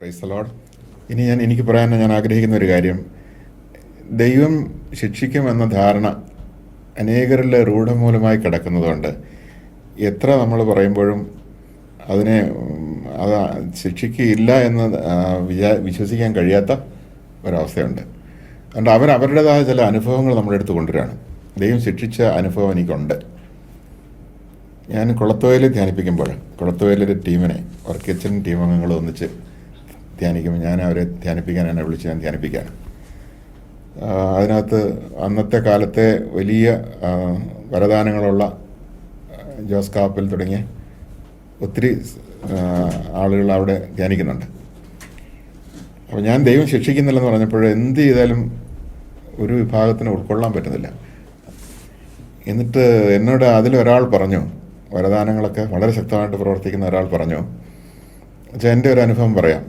Price the Lord. ഇനി എനിക്ക് പറയാൻ ആഗ്രഹിക്കുന്ന ഒരു കാര്യം, ദൈവം ശിക്ഷിക്കുമെന്ന ധാരണ അനേകരിൽ രൂഢമൂലമായി കിടക്കുന്നതുകൊണ്ട് എത്ര നമ്മൾ പറയുമ്പോഴും അതിനെ അത് ശിക്ഷിക്കുകയില്ല എന്ന് വിശ്വസിക്കാൻ കഴിയാത്ത ഒരവസ്ഥയുണ്ട്. അതുകൊണ്ട് അവരുടേതായ ചില അനുഭവങ്ങൾ നമ്മുടെ അടുത്ത് കൊണ്ടുവരികയാണ്. ദൈവം ശിക്ഷിച്ച അനുഭവം എനിക്കുണ്ട്. ഞാൻ കുളത്തുവയലിൽ ധ്യാനിപ്പിക്കുമ്പോൾ കുളത്തുവയലൊരു ടീമിനെ വർക്കച്ചൻ ടീം അംഗങ്ങൾ ഒന്നിച്ച് ധ്യാനിക്കുമ്പോൾ ഞാൻ അവരെ ധ്യാനിപ്പിക്കാൻ എന്നെ വിളിച്ച് ഞാൻ ധ്യാനിപ്പിക്കുകയാണ്. അതിനകത്ത് അന്നത്തെ കാലത്തെ വലിയ വരദാനങ്ങളുള്ള ജോസ് കാപ്പൽ തുടങ്ങിയ ഒത്തിരി ആളുകൾ അവിടെ ധ്യാനിക്കുന്നുണ്ട്. അപ്പോൾ ഞാൻ ദൈവം ശിക്ഷിക്കുന്നില്ലെന്ന് പറഞ്ഞപ്പോൾ എന്ത് ചെയ്താലും ഒരു വിഭാഗത്തിന് ഉൾക്കൊള്ളാൻ പറ്റുന്നില്ല. എന്നിട്ട് എന്നോട് അതിലൊരാൾ പറഞ്ഞു, വരദാനങ്ങളൊക്കെ വളരെ ശക്തമായിട്ട് പ്രവർത്തിക്കുന്ന ഒരാൾ പറഞ്ഞു, പക്ഷേ എൻ്റെ ഒരു അനുഭവം പറയാം,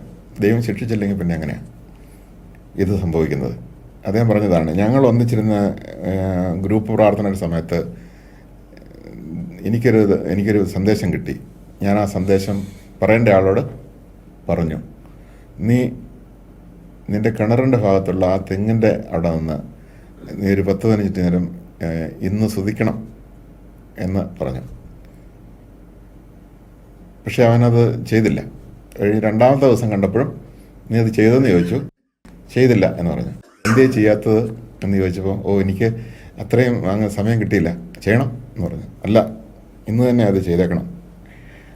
ദൈവം ശിക്ഷിച്ചില്ലെങ്കിൽ പിന്നെ എങ്ങനെയാണ് ഇത് സംഭവിക്കുന്നത്? അദ്ദേഹം പറഞ്ഞതാണ്, ഞങ്ങൾ ഒന്നിച്ചിരുന്ന ഗ്രൂപ്പ് പ്രാർത്ഥനയുടെ സമയത്ത് എനിക്കൊരു സന്ദേശം കിട്ടി. ഞാൻ ആ സന്ദേശം പറയേണ്ട ആളോട് പറഞ്ഞു, നിൻ്റെ കിണറിൻ്റെ ഭാഗത്തുള്ള ആ തെങ്ങിൻ്റെ അവിടെ നിന്ന് നീ ഒരു 10-15 നേരം ഇന്ന് സ്തുതിക്കണം എന്ന് പറഞ്ഞു. പക്ഷെ അവനത് ചെയ്തില്ല. രണ്ടാമത്തെ ദിവസം കണ്ടപ്പോഴും നീ അത് ചെയ്തതെന്ന് ചോദിച്ചു. ചെയ്തില്ല എന്ന് പറഞ്ഞു. എന്തേ ചെയ്യാത്തത് എന്ന് ചോദിച്ചപ്പോൾ, എനിക്ക് അത്രയും അങ്ങ് സമയം കിട്ടിയില്ല, ചെയ്യണം എന്ന് പറഞ്ഞു. അല്ല, ഇന്ന് തന്നെ അത് ചെയ്തേക്കണം.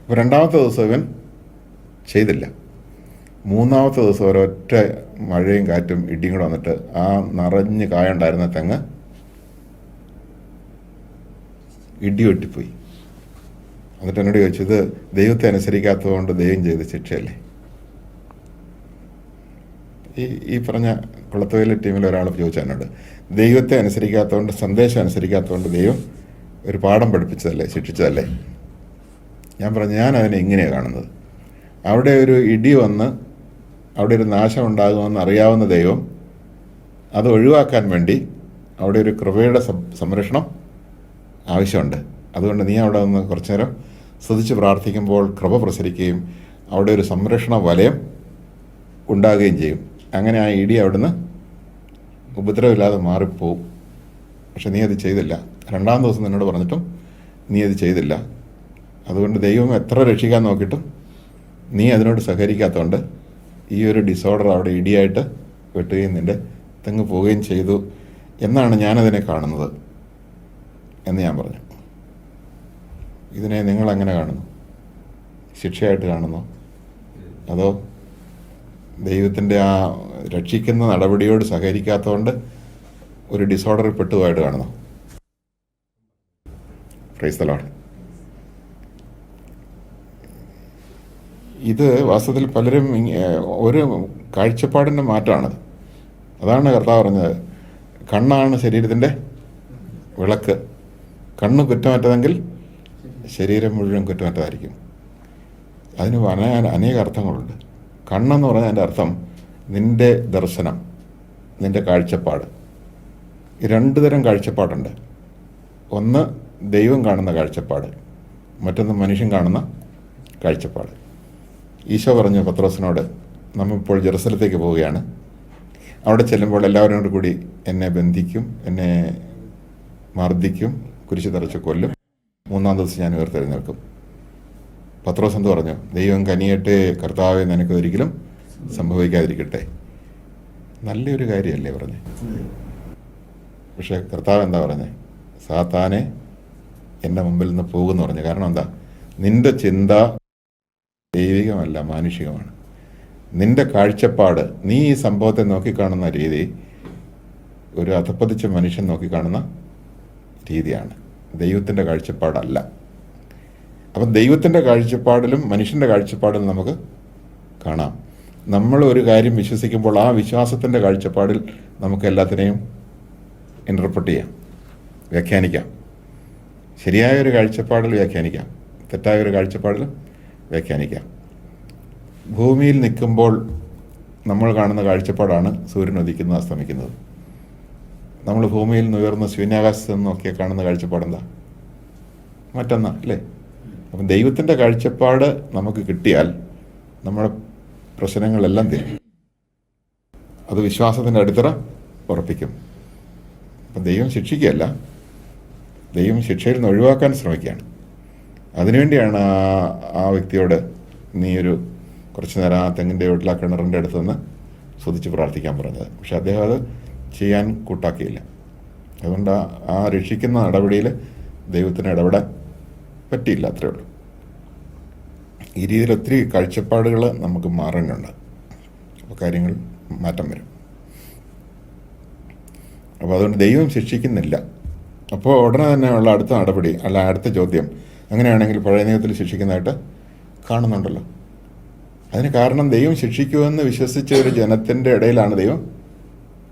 അപ്പോൾ രണ്ടാമത്തെ ദിവസം ഇവൻ ചെയ്തില്ല. മൂന്നാമത്തെ ദിവസം ഒരൊറ്റ മഴയും കാറ്റും ഇടിയും കൂടെ വന്നിട്ട് ആ നിറഞ്ഞ് കായുണ്ടായിരുന്ന തെങ്ങ് ഇടി വെട്ടിപ്പോയി. എന്നിട്ട് എന്നോട് ചോദിച്ചു, ഇത് ദൈവത്തെ അനുസരിക്കാത്തതുകൊണ്ട് ദൈവം ചെയ്ത ശിക്ഷയല്ലേ? ഈ പറഞ്ഞ കുളത്തുവയൽ ടീമിൽ ഒരാൾ ചോദിച്ചു എന്നോട്, ദൈവത്തെ അനുസരിക്കാത്തതുകൊണ്ട്, സന്ദേശം അനുസരിക്കാത്തതുകൊണ്ട് ദൈവം ഒരു പാഠം പഠിപ്പിച്ചതല്ലേ, ശിക്ഷിച്ചതല്ലേ? ഞാൻ പറഞ്ഞു, ഞാൻ അതിനെ ഇങ്ങനെയാണ് കാണുന്നത്. അവിടെ ഒരു ഇടി വന്ന് അവിടെ ഒരു നാശം ഉണ്ടാകുമെന്ന് അറിയാവുന്ന ദൈവം അത് ഒഴിവാക്കാൻ വേണ്ടി അവിടെ ഒരു കൃപയുടെ സംരക്ഷണം ആവശ്യമുണ്ട്. അതുകൊണ്ട് നീ അവിടെ നിന്ന് കുറച്ചു നേരം സ്തുതിച്ച് പ്രാർത്ഥിക്കുമ്പോൾ കൃപ പ്രസരിക്കുകയും അവിടെ ഒരു സംരക്ഷണ വലയം ഉണ്ടാകുകയും ചെയ്യും. അങ്ങനെ ആ ഇടി അവിടുന്ന് ഉപദ്രവമില്ലാതെ മാറിപ്പോവും. പക്ഷെ നീ അത് ചെയ്തില്ല. രണ്ടാം ദിവസം നിന്നോട് പറഞ്ഞിട്ടും നീ അത് ചെയ്തില്ല. അതുകൊണ്ട് ദൈവം എത്ര രക്ഷിക്കാൻ നോക്കിയിട്ടും നീ അതിനോട് സഹകരിക്കാത്തതുകൊണ്ട് ഈ ഒരു ഡിസോർഡർ അവിടെ ഇടിയായിട്ട് വെട്ടുകയും നിൻ്റെ തെങ്ങ് പോവുകയും ചെയ്തു എന്നാണ് ഞാനതിനെ കാണുന്നത് എന്ന് ഞാൻ പറഞ്ഞു. ഇതിനെ നിങ്ങളെങ്ങനെ കാണുന്നു? ശിക്ഷയായിട്ട് കാണുന്നോ, അതോ ദൈവത്തിൻ്റെ ആ രക്ഷിക്കുന്ന നടപടിയോട് സഹകരിക്കാത്തതുകൊണ്ട് ഒരു ഡിസോർഡറിൽ പെട്ടുപോയിട്ട് കാണുന്നു? Price the Lord. ഇത് വാസ്തവത്തിൽ പലരും ഒരു കാഴ്ചപ്പാടിൻ്റെ മാറ്റമാണത്. അതാണ് കർത്താവ് പറഞ്ഞത്, കണ്ണാണ് ശരീരത്തിൻ്റെ വിളക്ക്. കണ്ണ് കുറ്റമറ്റതെങ്കിൽ ശരീരം മുഴുവൻ കുറ്റമറ്റതായിരിക്കും. അതിന് അനേക അർത്ഥങ്ങളുണ്ട്. കണ്ണെന്ന് പറഞ്ഞാൽ അതിൻ്റെ അർത്ഥം നിൻ്റെ ദർശനം, നിൻ്റെ കാഴ്ചപ്പാട്. ഈ 2 തരം കാഴ്ചപ്പാടുണ്ട്. ഒന്ന് ദൈവം കാണുന്ന കാഴ്ചപ്പാട്, മറ്റൊന്ന് മനുഷ്യൻ കാണുന്ന കാഴ്ചപ്പാട്. ഈശോ പറഞ്ഞു പത്രോസിനോട്, നമ്മിപ്പോൾ ജെറുസലത്തേക്ക് പോവുകയാണ്, അവിടെ ചെല്ലുമ്പോൾ എല്ലാവരും കൂടി എന്നെ ബന്ധിക്കും, എന്നെ മർദ്ദിക്കും, കുരിശ് തറച്ച് കൊല്ലും, 3-ാം ദിവസം ഞാൻ ഉയർത്തെഴുന്നേൽക്കും. പത്രോസ് എന്ത് പറഞ്ഞു? ദൈവം കനിയട്ടെ കർത്താവെ, നിനക്ക് ഒരിക്കലും സംഭവിക്കാതിരിക്കട്ടെ. നല്ലൊരു കാര്യമല്ലേ പറഞ്ഞേ? പക്ഷെ കർത്താവ് എന്താ പറഞ്ഞേ? സാത്താനെ എൻ്റെ മുമ്പിൽ നിന്ന് പോകുമെന്ന് പറഞ്ഞു. കാരണം എന്താ? നിന്റെ ചിന്ത ദൈവികമല്ല, മാനുഷികമാണ്. നിന്റെ കാഴ്ചപ്പാട്, നീ ഈ സംഭവത്തെ നോക്കിക്കാണുന്ന രീതി ഒരു അധപ്പതിച്ച മനുഷ്യൻ നോക്കിക്കാണുന്ന രീതിയാണ്, ദൈവത്തിൻ്റെ കാഴ്ചപ്പാടല്ല. അപ്പം ദൈവത്തിൻ്റെ കാഴ്ചപ്പാടിലും മനുഷ്യൻ്റെ കാഴ്ചപ്പാടിലും നമുക്ക് കാണാം. നമ്മൾ ഒരു കാര്യം വിശ്വസിക്കുമ്പോൾ ആ വിശ്വാസത്തിൻ്റെ കാഴ്ചപ്പാടിൽ നമുക്ക് എല്ലാത്തിനെയും ഇൻ്റർപ്രറ്റ് ചെയ്യാം, വ്യാഖ്യാനിക്കാം. ശരിയായൊരു കാഴ്ചപ്പാടിൽ വ്യാഖ്യാനിക്കാം, തെറ്റായൊരു കാഴ്ചപ്പാടിൽ വ്യാഖ്യാനിക്കാം. ഭൂമിയിൽ നിൽക്കുമ്പോൾ നമ്മൾ കാണുന്ന കാഴ്ചപ്പാടാണ് സൂര്യൻ ഉദിക്കുന്നത്, അസ്തമിക്കുന്നത്. നമ്മൾ ഭൂമിയിൽ നിന്ന് ഉയർന്ന ശൂന്യാകാശത്ത് നിന്നൊക്കെ കാണുന്ന കാഴ്ചപ്പാടെന്താ? മറ്റൊന്നാ അല്ലേ? അപ്പം ദൈവത്തിൻ്റെ കാഴ്ചപ്പാട് നമുക്ക് കിട്ടിയാൽ നമ്മുടെ പ്രശ്നങ്ങളെല്ലാം തീരും. അത് വിശ്വാസത്തിൻ്റെ അടിത്തറ ഉറപ്പിക്കും. അപ്പം ദൈവം ശിക്ഷിക്കുകയല്ല, ദൈവം ശിക്ഷയിൽ നിന്ന് ഒഴിവാക്കാൻ ശ്രമിക്കുകയാണ്. അതിനുവേണ്ടിയാണ് ആ വ്യക്തിയോട് നീ കുറച്ച് നേരം ആ തെങ്ങിൻ്റെ വീട്ടിൽ ആ കിണറിൻ്റെ അടുത്ത് നിന്ന് സ്തുതിച്ച് പ്രാർത്ഥിക്കാൻ പറഞ്ഞത്. പക്ഷെ അദ്ദേഹം അത് ചെയ്യാൻ കൂട്ടാക്കിയില്ല. അതുകൊണ്ട് ആ രക്ഷിക്കുന്ന നടപടിയിൽ ദൈവത്തിന് ഇടപെടാൻ പറ്റിയില്ല, അത്രയേ ഉള്ളൂ. ഈ രീതിയിൽ ഒത്തിരി കാഴ്ചപ്പാടുകൾ നമുക്ക് മാറേണ്ടതുണ്ട്. അപ്പോൾ കാര്യങ്ങൾ മാറ്റം വരും. അപ്പോൾ അതുകൊണ്ട് ദൈവം ശിക്ഷിക്കുന്നില്ല. അപ്പോൾ ഉടനെ തന്നെ ഉള്ള അടുത്ത നടപടി അടുത്ത ചോദ്യം, അങ്ങനെയാണെങ്കിൽ പഴയ നിയമത്തിൽ ശിക്ഷിക്കുന്നതായിട്ട് കാണുന്നുണ്ടല്ലോ. അതിന് കാരണം ദൈവം ശിക്ഷിക്കുമെന്ന് വിശ്വസിച്ച ഒരു ജനത്തിൻ്റെ ഇടയിലാണ് ദൈവം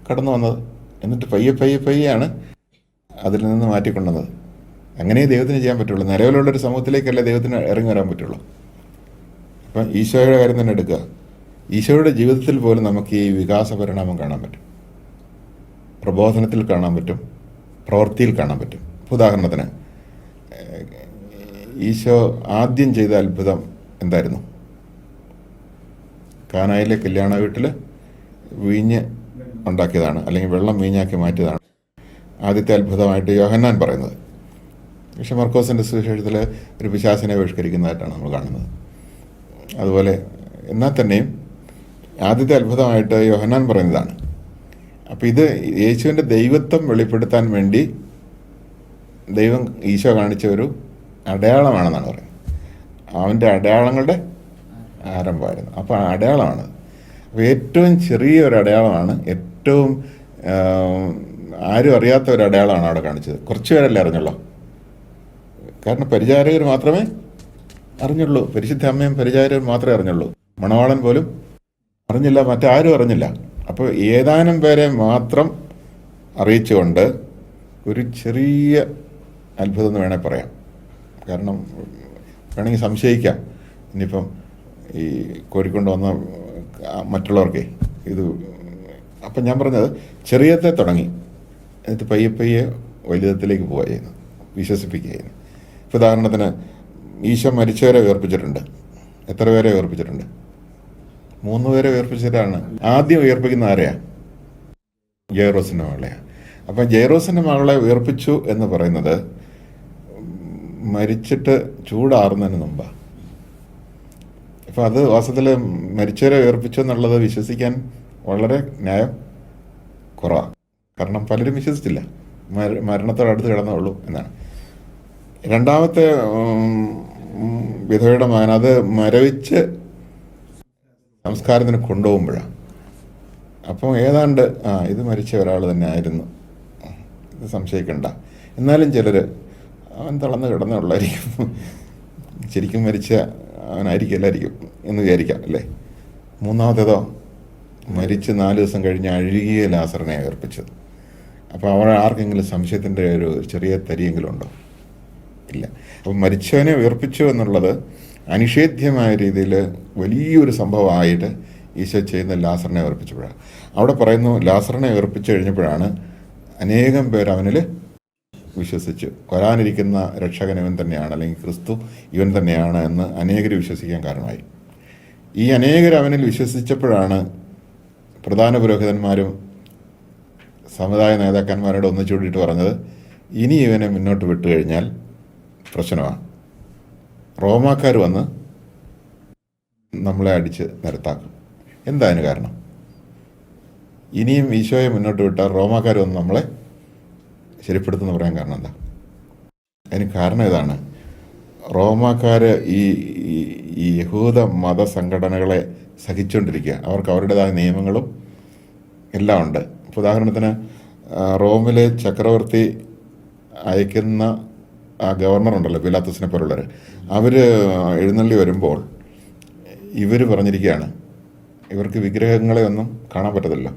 കടന്നു വന്നത്. എന്നിട്ട് പയ്യാണ് അതിൽ നിന്ന് മാറ്റിക്കൊണ്ടുവന്നത്. അങ്ങനെ ദൈവത്തിന് ചെയ്യാൻ പറ്റുള്ളൂ. നിലവിലുള്ളൊരു സമൂഹത്തിലേക്കല്ല ദൈവത്തിന് ഇറങ്ങി വരാൻ പറ്റുള്ളൂ. അപ്പം ഈശോയുടെ കാര്യം തന്നെ എടുക്കുക. ഈശോയുടെ ജീവിതത്തിൽ പോലും നമുക്ക് ഈ വികാസ പരിണാമം കാണാൻ പറ്റും. പ്രബോധനത്തിൽ കാണാൻ പറ്റും, പ്രവൃത്തിയിൽ കാണാൻ പറ്റും. ഉദാഹരണത്തിന് ഈശോ ആദ്യം ചെയ്ത അത്ഭുതം എന്തായിരുന്നു? കാനായിലെ കല്യാണ വീട്ടിൽ വീഞ്ഞ് ഉണ്ടാക്കിയതാണ്, അല്ലെങ്കിൽ വെള്ളം വീഞ്ഞാക്കി മാറ്റിയതാണ് ആദ്യത്തെ അത്ഭുതമായിട്ട് യോഹന്നാൻ പറയുന്നത്. പക്ഷെ മർക്കോസിൻ്റെ സുവിശേഷത്തിൽ ഒരു പിശാചിനെ ബഹിഷ്കരിക്കുന്നതായിട്ടാണ് നമ്മൾ കാണുന്നത്. അതുപോലെ എന്നാൽ തന്നെയും ആദ്യത്തെ അത്ഭുതമായിട്ട് യോഹന്നാൻ പറയുന്നതാണ്. അപ്പോൾ ഇത് യേശുവിൻ്റെ ദൈവത്വം വെളിപ്പെടുത്താൻ വേണ്ടി ദൈവം ഈശോ കാണിച്ച ഒരു അടയാളമാണെന്നാണ് പറയുന്നത്. അവൻ്റെ അടയാളങ്ങളുടെ ആരംഭമായിരുന്നു. അപ്പോൾ അടയാളമാണ്. അപ്പോൾ ഏറ്റവും ചെറിയൊരു അടയാളമാണ്, ഏറ്റവും ആരും അറിയാത്ത ഒരു അടയാളമാണ് അവിടെ കാണിച്ചത്. കുറച്ച് പേരല്ലേ അറിഞ്ഞുള്ളൂ. കാരണം പരിചാരകർ മാത്രമേ അറിഞ്ഞുള്ളൂ. പരിശുദ്ധ അമ്മയും പരിചാരകർ മാത്രമേ അറിഞ്ഞുള്ളൂ. മണവാളൻ പോലും അറിഞ്ഞില്ല, മറ്റാരും അറിഞ്ഞില്ല. അപ്പോൾ ഏതാനും പേരെ മാത്രം അറിയിച്ചുകൊണ്ട് ഒരു ചെറിയ അത്ഭുതം എന്ന് വേണേൽ പറയാം. കാരണം വേണമെങ്കിൽ സംശയിക്കാം, ഇനിയിപ്പം ഈ കോരിക്കൊണ്ട് വന്ന മറ്റുള്ളവർക്കേ ഇത്. അപ്പം ഞാൻ പറഞ്ഞത് ചെറിയത്തെ തുടങ്ങി, എന്നിട്ട് പയ്യെ വലിയത്തിലേക്ക് പോവുക ചെയ്യുന്നു, വിശ്വസിപ്പിക്കുക ചെയ്യുന്നു. ഇപ്പോൾ ഉദാഹരണത്തിന് ഈശോ മരിച്ചവരെ ഉയർപ്പിച്ചിട്ടുണ്ട്. എത്ര പേരെ ഉയർപ്പിച്ചിട്ടുണ്ട്? 3 പേരെ ഉയർപ്പിച്ചിട്ടാണ്. ആദ്യം ഉയർപ്പിക്കുന്ന ആരെയാ? ജയറോസിൻ്റെ മകളെയാണ്. അപ്പം ജയറോസിൻ്റെ മകളെ ഉയർപ്പിച്ചു എന്ന് പറയുന്നത് മരിച്ചിട്ട് ചൂടാറുന്നതിന് മുമ്പാണ്. അപ്പം അത് വാസ്തവത്തിൽ മരിച്ചവരെ ഉയർപ്പിച്ചു എന്നുള്ളത് വിശ്വസിക്കാൻ വളരെ ന്യായം കുറവാണ്. കാരണം പലരും വിശ്വസിച്ചില്ല, മരണത്തോടടുത്ത് കിടന്നുള്ളൂ എന്നാണ്. രണ്ടാമത്തെ വിധവയുടെ മകൻ അത് മരവിച്ച് സംസ്കാരത്തിന് കൊണ്ടുപോകുമ്പോഴാണ്. അപ്പം ഏതാണ്ട് ഇത് മരിച്ച ഒരാൾ തന്നെ ആയിരുന്നു, ഇത് സംശയിക്കണ്ട. എന്നാലും ചിലർ അവൻ തളർന്ന് കിടന്നുള്ളായിരിക്കും, ശരിക്കും മരിച്ച അവനായിരിക്കില്ലായിരിക്കും എന്ന് വിചാരിക്കാം അല്ലേ. മൂന്നാമത്തേതോ മരിച്ച് 4 ദിവസം കഴിഞ്ഞ് അഴുകിയ ലാസറിനെ ഉയർപ്പിച്ചത്. അപ്പോൾ അവിടെ ആർക്കെങ്കിലും സംശയത്തിൻ്റെ ഒരു ചെറിയ തരിയെങ്കിലും ഉണ്ടോ? ഇല്ല. അപ്പം മരിച്ചവനെ ഉയർപ്പിച്ചു എന്നുള്ളത് അനിഷേധ്യമായ രീതിയിൽ വലിയൊരു സംഭവമായിട്ട് ഈശോ ചെയ്യുന്ന ലാസറിനെ ഉയർപ്പിച്ചപ്പോഴാണ്. അവിടെ പറയുന്നു, ലാസറിനെ ഉയർപ്പിച്ചു കഴിഞ്ഞപ്പോഴാണ് അനേകം പേർ അവനിൽ വിശ്വസിച്ചു. വരാനിരിക്കുന്ന രക്ഷകൻ ഇവൻ തന്നെയാണ്, അല്ലെങ്കിൽ ക്രിസ്തു ഇവൻ തന്നെയാണ് എന്ന് അനേകർ വിശ്വസിക്കാൻ കാരണമായി. ഈ അനേകർ അവനിൽ വിശ്വസിച്ചപ്പോഴാണ് പ്രധാന പുരോഹിതന്മാരും സമുദായ നേതാക്കന്മാരോട് ഒന്നിച്ചുകൂടിയിട്ട് പറഞ്ഞത്, ഇനി ഇവനെ മുന്നോട്ട് വിട്ടുകഴിഞ്ഞാൽ പ്രശ്നമാണ്, റോമാക്കാർ വന്ന് നമ്മളെ അടിച്ച് നിരത്താക്കും. എന്താ അതിന് കാരണം? ഇനിയും ഈശോയെ മുന്നോട്ട് വിട്ടാൽ റോമാക്കാർ വന്ന് നമ്മളെ ശരിപ്പെടുത്തുമെന്ന് പറയാൻ കാരണം എന്താ? അതിന് കാരണം ഇതാണ്, റോമാക്കാർ ഈ യഹൂദ മത സംഘടനകളെ സഹിച്ചുകൊണ്ടിരിക്കുക. അവർക്ക് അവരുടേതായ നിയമങ്ങളും എല്ലാം ഉണ്ട്. ഇപ്പോൾ ഉദാഹരണത്തിന് റോമിലെ ചക്രവർത്തി അയക്കുന്ന ആ ഗവർണർ ഉണ്ടല്ലോ, പിലാത്തോസിനെ പോലുള്ളവർ, അവർ എഴുന്നള്ളി വരുമ്പോൾ ഇവർ പറഞ്ഞിരിക്കുകയാണ്, ഇവർക്ക് വിഗ്രഹങ്ങളെ ഒന്നും കാണാൻ പറ്റത്തില്ല,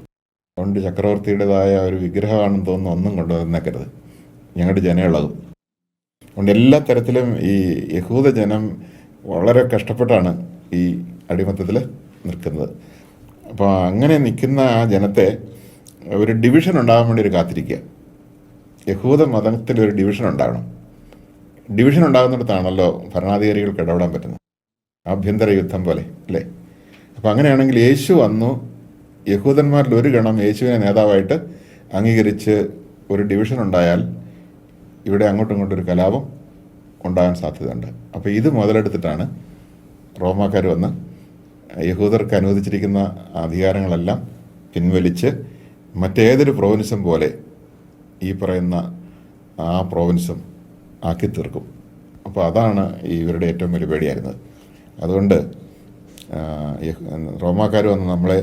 അതുകൊണ്ട് ചക്രവർത്തിയുടേതായ ഒരു വിഗ്രഹമാണെന്ന് തോന്നുന്നു ഒന്നും കൊണ്ടുവന്നേക്കരുത്, ഞങ്ങളുടെ ജനമുള്ളതും. അതുകൊണ്ട് എല്ലാ തരത്തിലും ഈ യഹൂദ ജനം വളരെ കഷ്ടപ്പെട്ടാണ് ഈ അടിമത്തത്തിൽ നിൽക്കുന്നത്. അപ്പോൾ അങ്ങനെ നിൽക്കുന്ന ആ ജനത്തെ ഒരു ഡിവിഷൻ ഉണ്ടാകാൻ വേണ്ടി ഒരു കാത്തിരിക്കുക. യഹൂദ മതത്തിൽ ഒരു ഡിവിഷൻ ഉണ്ടാകണം. ഡിവിഷൻ ഉണ്ടാകുന്നിടത്താണല്ലോ ഭരണാധികാരികൾക്ക് ഇടപെടാൻ പറ്റുന്നത്. ആഭ്യന്തര യുദ്ധം പോലെ അല്ലേ. അപ്പം അങ്ങനെയാണെങ്കിൽ യേശു വന്നു, യഹൂദന്മാരിൽ ഒരു ഗണം യേശുവിനെ നേതാവായിട്ട് അംഗീകരിച്ച് ഒരു ഡിവിഷൻ ഉണ്ടായാൽ ഇവിടെ അങ്ങോട്ടും ഇങ്ങോട്ടും ഒരു കലാപം ഉണ്ടാകാൻ സാധ്യതയുണ്ട്. അപ്പോൾ ഇത് മുതലെടുത്തിട്ടാണ് റോമാക്കാർ വന്ന് യഹൂദർക്ക് അനുവദിച്ചിരിക്കുന്ന അധികാരങ്ങളെല്ലാം പിൻവലിച്ച് മറ്റേതൊരു പ്രോവിൻസും പോലെ ഈ പറയുന്ന ആ പ്രോവിൻസും ആക്കി തീർക്കും. അപ്പോൾ അതാണ് ഇവരുടെ ഏറ്റവും വലിയ പേടിയായിരുന്നത്. അതുകൊണ്ട് റോമാക്കാർ വന്ന് നമ്മളെ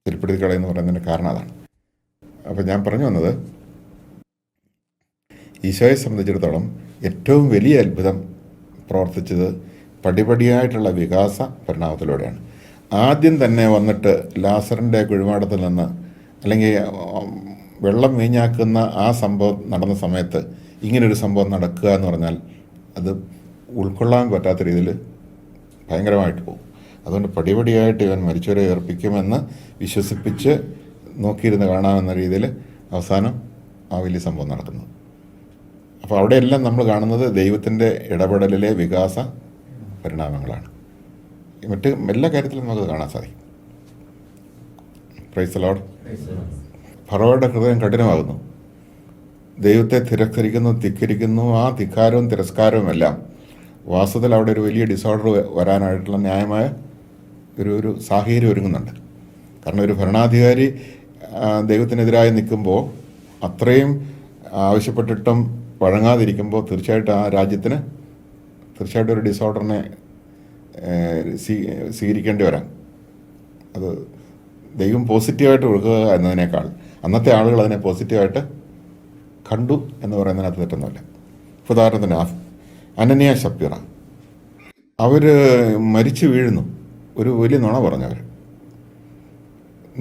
തിരുപ്പെടുത്തി കളയെന്ന് പറയുന്നതിന് കാരണം അതാണ്. അപ്പോൾ ഞാൻ പറഞ്ഞു വന്നത്, ഈശോയെ സംബന്ധിച്ചിടത്തോളം ഏറ്റവും വലിയ അത്ഭുതം പ്രവർത്തിച്ചത് പടിപടിയായിട്ടുള്ള വികാസ പരിണാമത്തിലൂടെയാണ്. ആദ്യം തന്നെ വന്നിട്ട് ലാസറിൻ്റെ കുഴിമാടത്തിൽ നിന്ന് അല്ലെങ്കിൽ വെള്ളം വീഞ്ഞാക്കുന്ന ആ സംഭവം നടന്ന സമയത്ത് ഇങ്ങനൊരു സംഭവം നടക്കുക എന്ന് പറഞ്ഞാൽ അത് ഉൾക്കൊള്ളാൻ പറ്റാത്ത രീതിയിൽ ഭയങ്കരമായിട്ട് പോകും. അതുകൊണ്ട് പടിപടിയായിട്ട് ഇവൻ മരിച്ചവരെ ഏർപ്പിക്കുമെന്ന് വിശ്വസിപ്പിച്ച് നോക്കിയിരുന്ന് കാണാമെന്ന രീതിയിൽ അവസാനം ആ വലിയ സംഭവം നടക്കുന്നു. അപ്പോൾ അവിടെയെല്ലാം നമ്മൾ കാണുന്നത് ദൈവത്തിൻ്റെ ഇടപെടലിലെ വികാസ പരിണാമങ്ങളാണ്. മറ്റ് എല്ലാ കാര്യത്തിലും നമുക്കത് കാണാൻ സാധിക്കും. Praise the lord. ഫറവോയുടെ ഹൃദയം കഠിനമാകുന്നു, ദൈവത്തെ തിരസ്കരിക്കുന്നു, ധിക്കരിക്കുന്നു. ആ ധിക്കാരവും തിരസ്കാരവും എല്ലാം വാസ്തവത്തിൽ അവിടെ ഒരു വലിയ ഡിസോർഡർ വരാനായിട്ടുള്ള ന്യായമായ ഒരു സാഹചര്യം ഒരുങ്ങുന്നുണ്ട്. കാരണം ഒരു ഭരണാധികാരി ദൈവത്തിനെതിരായി നിൽക്കുമ്പോൾ, അത്രയും ആവശ്യപ്പെട്ടിട്ടും വഴങ്ങാതിരിക്കുമ്പോൾ തീർച്ചയായിട്ടും ആ രാജ്യത്തിന് തീർച്ചയായിട്ടും ഒരു ഡിസോർഡറിനെ സ്വീകരിക്കേണ്ടി വരാം. അത് ദൈവം പോസിറ്റീവായിട്ട് കൊടുക്കുക എന്നതിനേക്കാൾ അന്നത്തെ ആളുകൾ അതിനെ പോസിറ്റീവായിട്ട് കണ്ടു എന്ന് പറയുന്നതിനകത്ത് തെറ്റൊന്നുമില്ല. ഉദാഹരണത്തിന് അനന്യ ശപ്പീറ, അവർ മരിച്ചു വീഴുന്നു. ഒരു വലിയ നുണ പറഞ്ഞവർ,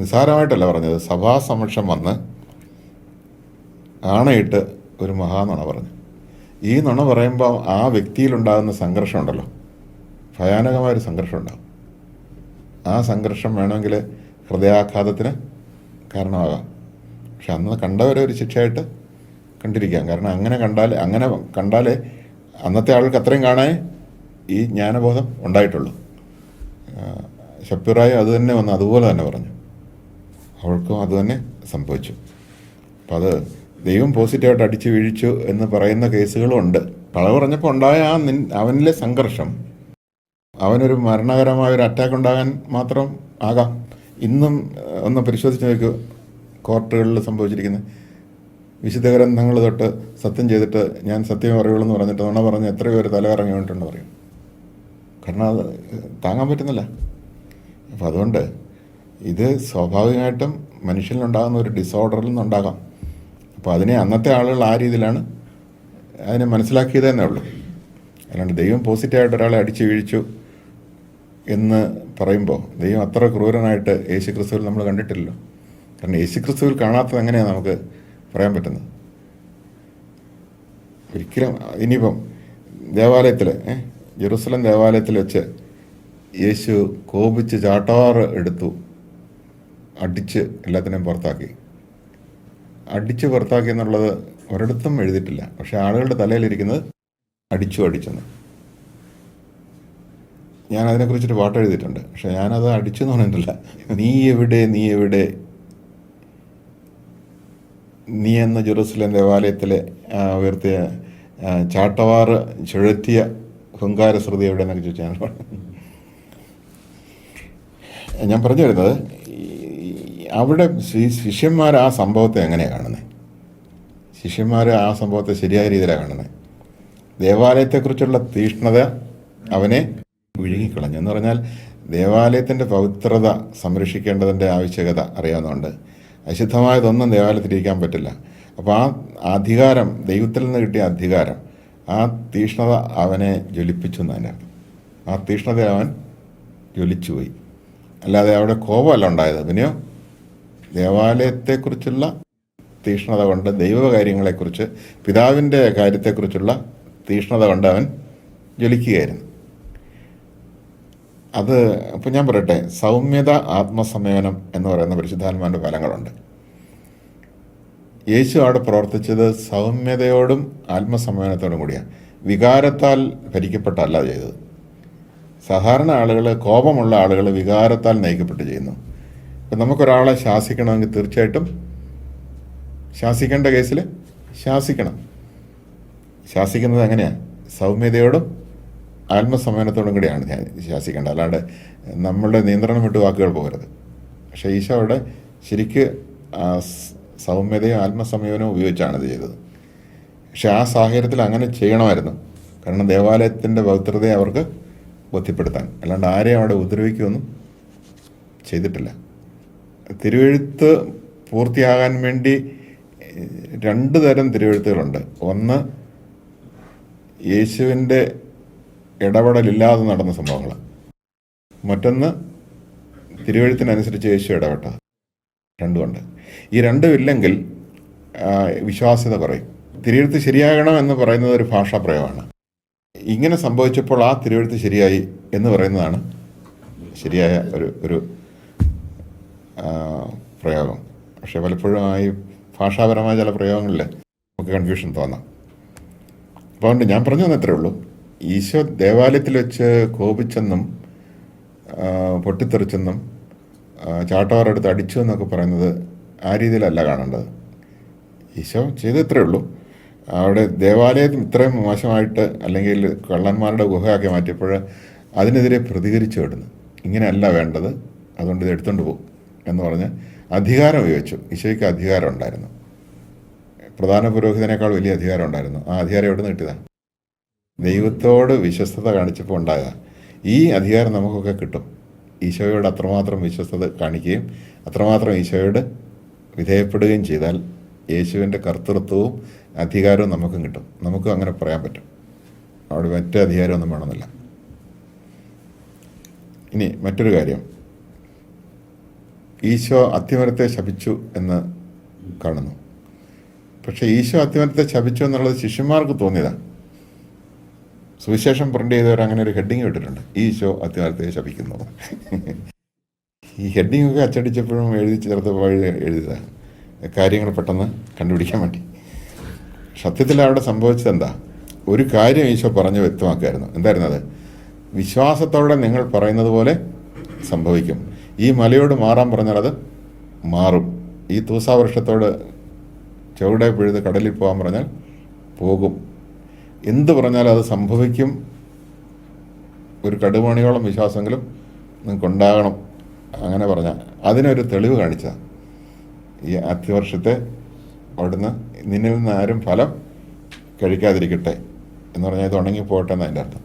നിസ്സാരമായിട്ടല്ല പറഞ്ഞത്, സഭാസമക്ഷം വന്ന് ആണയിട്ട് ഒരു മഹാനുണ പറഞ്ഞു. ഈ നുണ പറയുമ്പോൾ ആ വ്യക്തിയിലുണ്ടാകുന്ന സംഘർഷം ഉണ്ടല്ലോ, ഭയാനകമായൊരു സംഘർഷം ഉണ്ടാകും. ആ സംഘർഷം വേണമെങ്കിൽ ഹൃദയാഘാതത്തിന് കാരണമാകാം. പക്ഷെ അന്ന് കണ്ടവരെ ഒരു ശിക്ഷയായിട്ട് കണ്ടിരിക്കാം. കാരണം അങ്ങനെ കണ്ടാലേ അന്നത്തെ ആൾക്ക് അത്രയും കാണാൻ ഈ ജ്ഞാനബോധം ഉണ്ടായിട്ടുള്ളൂ. ഷപ്പീറായി അത് തന്നെ വന്ന് അതുപോലെ തന്നെ പറഞ്ഞു, അവൾക്കും അത് തന്നെ സംഭവിച്ചു. അപ്പം അത് ദൈവം പോസിറ്റീവായിട്ട് അടിച്ചു വീഴിച്ചു എന്ന് പറയുന്ന കേസുകളും ഉണ്ട്. കളവ് പറഞ്ഞപ്പോൾ ഉണ്ടായ അവനിലെ സംഘർഷം അവനൊരു മരണകരമായ ഒരു അറ്റാക്ക് ഉണ്ടാകാൻ മാത്രം ആകാം. ഇന്നും ഒന്ന് പരിശോധിച്ച് നോക്കൂ, കോർട്ടുകളിൽ സംഭവിച്ചിരിക്കുന്നത് വിശുദ്ധ ഗ്രന്ഥങ്ങൾ തൊട്ട് സത്യം ചെയ്തിട്ട് ഞാൻ സത്യം പറയുള്ളൂ എന്ന് പറഞ്ഞിട്ട് നുണ പറഞ്ഞ് എത്ര പേര് തലകറങ്ങി വീണിട്ടുണ്ട് പറയും. കാരണം അത് താങ്ങാൻ പറ്റുന്നില്ല. അപ്പം അതുകൊണ്ട് ഇത് സ്വാഭാവികമായിട്ടും മനുഷ്യനിലുണ്ടാകുന്ന ഒരു ഡിസോർഡറിൽ നിന്നുണ്ടാകാം. അപ്പോൾ അതിനെ അന്നത്തെ ആളുകൾ ആ രീതിയിലാണ് അതിനെ മനസ്സിലാക്കിയത് തന്നെ ഉള്ളൂ. അല്ലാണ്ട് ദൈവം പോസിറ്റീവായിട്ട് ഒരാളെ അടിച്ചു വീഴിച്ചു എന്ന് പറയുമ്പോൾ ദൈവം അത്ര ക്രൂരനായിട്ട് യേശുക്രിസ്തുവിൽ നമ്മൾ കണ്ടിട്ടില്ലല്ലോ. കാരണം യേശുക്രിസ്തുവിൽ കാണാത്തത് എങ്ങനെയാണ് നമുക്ക് പറയാൻ പറ്റുന്നത്? ഒരിക്കലും. ഇനിയിപ്പം ദേവാലയത്തിൽ, ജെറുസലം ദേവാലയത്തിൽ വെച്ച് യേശു കോപിച്ച് ചാട്ടവാറ് എടുത്തു, അടിച്ച് എല്ലാത്തിനെയും പുറത്താക്കി. അടിച്ച് പുറത്താക്കി എന്നുള്ളത് ഒരിടത്തും എഴുതിയിട്ടില്ല. പക്ഷെ ആളുകളുടെ തലയിലിരിക്കുന്നത് അടിച്ചെന്ന്. ഞാൻ അതിനെക്കുറിച്ചൊരു പാട്ട് എഴുതിയിട്ടുണ്ട്. പക്ഷെ ഞാനത് അടിച്ചു എന്ന് പറഞ്ഞിട്ടില്ല. നീ എവിടെ നീ എന്ന ജെറുസലേം ദേവാലയത്തിലെ ഉയർത്തിയ ചാട്ടവാറ് ചുഴറ്റിയ ഹുങ്കാരശ്രുതി എവിടെയെന്നൊക്കെ ചോദിച്ചാൽ ഞാൻ പറഞ്ഞു വരുന്നത്, അവിടെ ശിഷ്യന്മാർ ആ സംഭവത്തെ എങ്ങനെയാണ് കാണുന്നത്? ശിഷ്യന്മാർ ആ സംഭവത്തെ ശരിയായ രീതിയിലാണ് കാണുന്നത്. ദേവാലയത്തെക്കുറിച്ചുള്ള തീഷ്ണത അവനെ വിഴുങ്ങിക്കളഞ്ഞു. എന്ന് പറഞ്ഞാൽ ദേവാലയത്തിൻ്റെ പവിത്രത സംരക്ഷിക്കേണ്ടതിൻ്റെ ആവശ്യകത അറിയാവുന്നതുകൊണ്ട് അശുദ്ധമായതൊന്നും ദേവാലയത്തിലിരിക്കാൻ പറ്റില്ല. അപ്പോൾ ആ അധികാരം, ദൈവത്തിൽ നിന്ന് കിട്ടിയ അധികാരം, ആ തീഷ്ണത അവനെ ജ്വലിപ്പിച്ചു എന്നതിൻ്റെ അർത്ഥം. ആ തീഷ്ണത അവൻ ജ്വലിച്ചുപോയി. അല്ലാതെ അവിടെ കോപമല്ല ഉണ്ടായത്. പിന്നെയോ ദേവാലയത്തെക്കുറിച്ചുള്ള തീഷ്ണത കൊണ്ട്, ദൈവകാര്യങ്ങളെക്കുറിച്ച്, പിതാവിൻ്റെ കാര്യത്തെക്കുറിച്ചുള്ള തീഷ്ണത കൊണ്ട് അവൻ ജ്വലിക്കുകയായിരുന്നു. അത് അപ്പോൾ ഞാൻ പറയട്ടെ, സൗമ്യത, ആത്മസംയമനം എന്ന് പറയുന്ന പരിശുദ്ധാത്മാവിൻ്റെ ഫലങ്ങളുണ്ട്. യേശു അവിടെ പ്രവർത്തിച്ചത് സൗമ്യതയോടും ആത്മസംയമനത്തോടും കൂടിയാണ്. വികാരത്താൽ ഭരിക്കപ്പെട്ടല്ല ചെയ്തത്. സാധാരണ ആളുകൾ, കോപമുള്ള ആളുകൾ വികാരത്താൽ നയിക്കപ്പെട്ട് ചെയ്യുന്നു. ഇപ്പം നമുക്കൊരാളെ ശാസിക്കണമെങ്കിൽ തീർച്ചയായിട്ടും ശാസിക്കേണ്ട കേസിൽ ശാസിക്കണം. ശാസിക്കുന്നത് എങ്ങനെയാണ്? സൗമ്യതയോടും ആത്മസംയമനത്തോടും കൂടിയാണ് ശാസിക്കേണ്ടത്. അല്ലാണ്ട് നമ്മളുടെ നിയന്ത്രണം വിട്ട് വാക്കുകൾ പോകരുത്. പക്ഷേ ഈശോ അവിടെ ശരിക്ക് സൗമ്യതയും ആത്മസംയമനവും ഉപയോഗിച്ചാണ് ഇത് ചെയ്തത്. പക്ഷെ ആ സാഹചര്യത്തിൽ അങ്ങനെ ചെയ്യണമായിരുന്നു. കാരണം ദേവാലയത്തിൻ്റെ പവിത്രതയെ അവർക്ക് ബോധ്യപ്പെടുത്താൻ, അല്ലാണ്ട് ആരെയും അവിടെ ഉപദ്രവിക്കുകയൊന്നും ചെയ്തിട്ടില്ല. തിരുവെഴുത്ത് പൂർത്തിയാകാൻ വേണ്ടി 2 തരം തിരുവെഴുത്തുകളുണ്ട്. ഒന്ന് യേശുവിൻ്റെ ഇടപെടലില്ലാതെ നടന്ന സംഭവങ്ങൾ, മറ്റൊന്ന് തിരുവെഴുത്തിനനുസരിച്ച് യേശു ഇടപെട്ടത്. രണ്ടുമുണ്ട്. ഈ രണ്ടും ഇല്ലെങ്കിൽ വിശ്വാസ്യത കുറയും. തിരുവെഴുത്ത് ശരിയാകണം എന്ന് പറയുന്നത് ഒരു ഭാഷാ പ്രയോഗമാണ്. ഇങ്ങനെ സംഭവിച്ചപ്പോൾ ആ തിരുവെഴുത്ത് ശരിയായി എന്ന് പറയുന്നതാണ് ശരിയായ ഒരു പ്രയോഗം. പക്ഷെ പലപ്പോഴും ഈ ഭാഷാപരമായ ചില പ്രയോഗങ്ങളിൽ നമുക്ക് കൺഫ്യൂഷൻ തോന്നാം. അപ്പോൾ അതുകൊണ്ട് ഞാൻ പറഞ്ഞു തന്നത്രേ ഉള്ളൂ. ഈശോ ദേവാലയത്തിൽ വെച്ച് കോപിച്ചെന്നും പൊട്ടിത്തെറിച്ചെന്നും ചാട്ടവാറെടുത്ത് അടിച്ചു എന്നൊക്കെ പറയുന്നത് ആ രീതിയിലല്ല കാണേണ്ടത്. ഈശോ ചെയ്തത്രേ ഉള്ളൂ. അവിടെ ദേവാലയം ഇത്രയും മോശമായിട്ട്, അല്ലെങ്കിൽ കള്ളന്മാരുടെ ഗുഹയാക്കി മാറ്റിയപ്പോൾ അതിനെതിരെ പ്രതികരിച്ചു വിടുന്നു. ഇങ്ങനെയല്ല വേണ്ടത്, അതുകൊണ്ട് ഇത് എടുത്തുകൊണ്ട് പോകും എന്ന് പറഞ്ഞ് അധികാരം ഉപയോഗിച്ചു. ഈശോയ്ക്ക് അധികാരം ഉണ്ടായിരുന്നു. പ്രധാന പുരോഹിതനേക്കാൾ വലിയ അധികാരം ഉണ്ടായിരുന്നു. ആ അധികാരം എവിടെ നിന്ന് കിട്ടിയതാണ്? ദൈവത്തോട് വിശ്വസ്തത കാണിച്ചപ്പോൾ ഉണ്ടായതാണ്. ഈ അധികാരം നമുക്കൊക്കെ കിട്ടും. ഈശോയോട് അത്രമാത്രം വിശ്വസ്തത കാണിക്കുകയും അത്രമാത്രം ഈശോയോട് വിധേയപ്പെടുകയും ചെയ്താൽ യേശുവിൻ്റെ കർത്തൃത്വവും അധികാരവും നമുക്കും കിട്ടും. നമുക്കും അങ്ങനെ പറയാൻ പറ്റും. അവിടെ മറ്റേ അധികാരമൊന്നും വേണമെന്നില്ല. ഇനി മറ്റൊരു കാര്യം, ഈശോ അത്തിമരത്തെ ശപിച്ചു എന്ന് കാണുന്നു. പക്ഷേ ഈശോ അത്തിമരത്തെ ശപിച്ചു എന്നുള്ളത് ശിഷ്യന്മാർക്ക് തോന്നിയതാണ്. സുവിശേഷം പ്രിന്റ് ചെയ്തവർ അങ്ങനെ ഒരു ഹെഡിങ് ഇട്ടിട്ടുണ്ട്, ഈശോ അത്തിമരത്തെ ശപിക്കുന്നു. ഈ ഹെഡിങ്ങൊക്കെ അച്ചടിച്ചപ്പോഴും എഴുതി ചേർത്തപ്പോൾ എഴുതിയതാണ്, കാര്യങ്ങൾ പെട്ടെന്ന് കണ്ടുപിടിക്കാൻ വേണ്ടി. സത്യത്തിൽ അവിടെ സംഭവിച്ചത് എന്താ? ഒരു കാര്യം ഈശോ പറഞ്ഞ് വ്യക്തമാക്കുമായിരുന്നു. എന്തായിരുന്നു അത്? വിശ്വാസത്തോടെ നിങ്ങൾ പറയുന്നത് പോലെ സംഭവിക്കും. ഈ മലയോട് മാറാൻ പറഞ്ഞാൽ അത് മാറും. ഈ തൂസാവൃക്ഷത്തോട് ചുവടെ പിഴുത് കടലിൽ പോകാൻ പറഞ്ഞാൽ പോകും. എന്ത് പറഞ്ഞാലും അത് സംഭവിക്കും. ഒരു കടുമണിയോളം വിശ്വാസമെങ്കിലും നിങ്ങൾക്കുണ്ടാകണം. അങ്ങനെ പറഞ്ഞാൽ അതിനൊരു തെളിവ് കാണിച്ചതാണ് ഈ അത്തിവർഷത്തെ അവിടുന്ന് നിന്നിൽ നിന്ന് ആരും ഫലം കഴിക്കാതിരിക്കട്ടെ എന്ന് പറഞ്ഞാൽ ഇത് ഉണങ്ങിപ്പോട്ടെ എന്ന് അതിൻ്റെ അർത്ഥം.